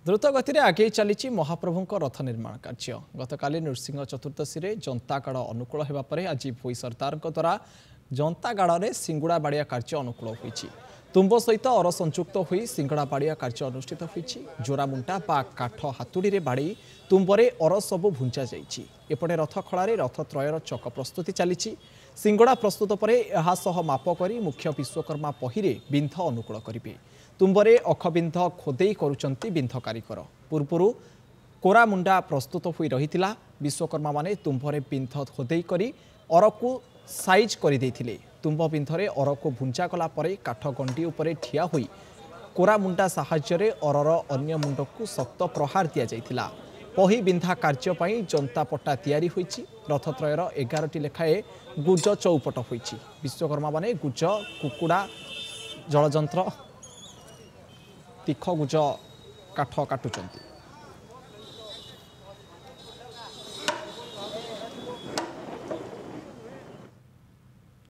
द्रुत गति में आगे चली महाप्रभु रथ निर्माण कार्य गतकाली नृसिंह चतुर्दशी में जंतागाड़ अनुकूल होगापर आज भोई सरदार द्वारा जंतागाड़ में सिंगुड़ा बाड़िया कार्य अनुकूल होती तुम्ब सहित अर संयुक्त हो सिंगड़ा बाड़िया कार्य अनुष्ठित होती जोरामुंटा बा काठ हातुड़ी में बाड़ी तुम्बरे अर सबू भुंजा जापटे रथ खड़े रथ त्रयर चक प्रस्तुति चली सिंगड़ा प्रस्तुत पर यह माप कर मुख्य विश्वकर्मा पहिरे बिंध अनुकूल करेंगे तुम्बरे अखबिंध खोदे करुचंती बिंध कारिकर पूर्व कोरामुंडा प्रस्तुत हो रही विश्वकर्मा माने तुम्बरे बिंध खोदे करी अरकु साइज कर तुम्ब बिंधरे अरकु भुंजा कला परे काठ गंडी उपरे ठिया होई कोरामुंडा साहाय्य अरर अन्य मुंडकु शक्त प्रहार दिया जाइथिला पही बिंधा कार्य पई जंता पट्टा तैयारी होईची रथत्रयर 11टी लेखाए गुज चौपट होईची विश्वकर्मा माने गुज कुकुड़ा जलजंत्र तीख गुज काठ काटुचंती।